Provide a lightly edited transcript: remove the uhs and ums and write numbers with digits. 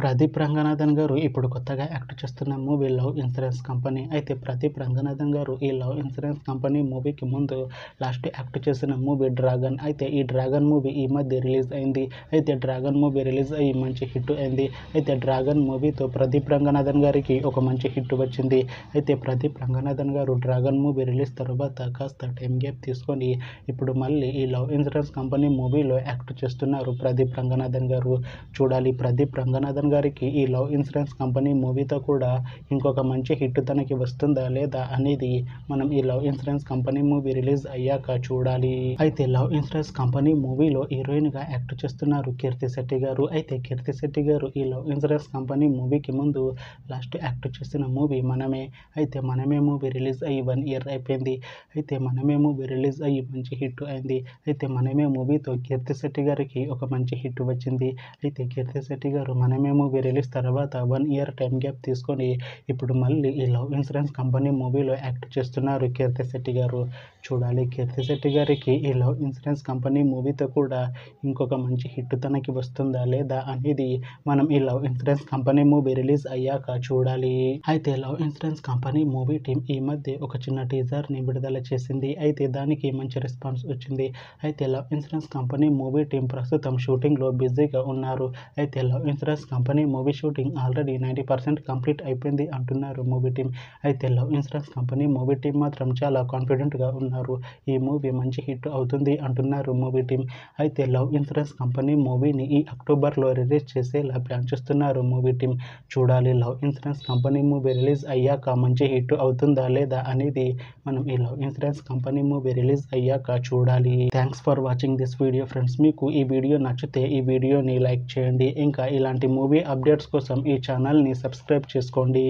ప్రదీప్ రంగనాథన్ గారు ఇప్పుడు కొత్తగా యాక్ట్ చేస్తున్న మూవీ లవ్ ఇన్సూరెన్స్ కంపెనీ. అయితే ప్రదీప్ రంగనాథన్ గారు ఈ లవ్ ఇన్సూరెన్స్ కంపెనీ మూవీకి ముందు లాస్ట్ యాక్ట్ చేసిన మూవీ డ్రాగన్. అయితే ఈ డ్రాగన్ మూవీ ఈ మధ్య రిలీజ్ అయింది. అయితే డ్రాగన్ మూవీ రిలీజ్ అయ్యి మంచి హిట్ అయింది. అయితే డ్రాగన్ మూవీతో ప్రదీప్ రంగనాథన్ గారికి ఒక మంచి హిట్ వచ్చింది. అయితే ప్రదీప్ రంగనాథన్ గారు డ్రాగన్ మూవీ రిలీజ్ తర్వాత కాస్త టైం గ్యాప్ తీసుకొని ఇప్పుడు మళ్ళీ ఈ లవ్ ఇన్సూరెన్స్ కంపెనీ మూవీలో యాక్ట్ చేస్తున్నారు ప్రదీప్ రంగనాథన్ గారు. చూడాలి ప్రదీప్ రంగనాథన్ గారికి ఈ లవ్ ఇన్సూరెన్స్ కంపెనీ మూవీతో కూడా ఇంకొక మంచి హిట్ తనకి వస్తుందా లేదా అనేది మనం ఈ love insurance company movie release అయ్యాక చూడాలి. అయితే లవ్ ఇన్సూరెన్స్ కంపెనీ మూవీలో హీరోయిన్ గా యాక్ట్ చేస్తున్నారు కీర్తి శెట్టి గారు. అయితే కీర్తి శెట్టి గారు ఈ లవ్ ఇన్సూరెన్స్ కంపెనీ మూవీకి ముందు లాస్ట్ యాక్ట్ చేసిన మూవీ మనమే. అయితే మనమే మూవీ రిలీజ్ అయ్యి 1 year అయిపోయింది. అయితే మనమే మూవీ రిలీజ్ అయ్యి మంచి హిట్ అయింది. అయితే మనమే మూవీతో కీర్తి శెట్టి గారికి ఒక మంచి హిట్ వచ్చింది. అయితే కీర్తి శెట్టి గారు మనమే మూవీ రిలీజ్ తర్వాత 1 year టైం గ్యాప్ తీసుకొని ఇప్పుడు మళ్ళీ ఈ లవ్ ఇన్సూరెన్స్ కంపెనీ మూవీలో యాక్ట్ చేస్తున్నారు కీర్తి శెట్టి గారు. చూడాలి కీర్తి శెట్టి గారికి ఈ లవ్ ఇన్సూరెన్స్ కంపెనీ మూవీతో కూడా ఇంకొక మంచి హిట్ తనకి వస్తుందా లేదా అనేది మనం ఈ love insurance company movie release అయ్యాక చూడాలి. అయితే love insurance company movie team ఈ మధ్య ఒక చిన్న టీజర్ ని విడుదల చేసింది. అయితే దానికి మంచి రెస్పాన్స్ వచ్చింది. అయితే love insurance company movie team ప్రస్తుతం షూటింగ్ లో బిజీగా ఉన్నారు. అయితే love insurance company movie shooting already 90% complete అయిపోయింది అంటున్నారు మూవీ టీం. అయితే love insurance company movie team మాత్రం చాలా కాన్ఫిడెంట్ గా ఉన్నారు. ఈ మూవీ మంచి హిట్ అవుతుంది అంటున్నారు మూవీ టీం. అయితే లవ్ ఇన్సూరెన్స్ కంపెనీ మూవీని ఈ అక్టోబర్ లో రిలీజ్ చేసేలా ప్లాన్ చేస్తున్నారు మూవీ టీం. చూడాలి love insurance company movie release అయ్యాక మంచి హిట్ అవుతుందా లేదా అనేది మనం ఈ love insurance company movie release అయ్యాక చూడాలి. Thanks for watching this video friends. మీకు ఈ వీడియో నచ్చితే ఈ వీడియోని లైక్ చేయండి. ఇంకా ఇలాంటి మూవీ అప్డేట్స్ కోసం ఈ ఛానల్ని సబ్స్క్రైబ్ చేసుకోండి.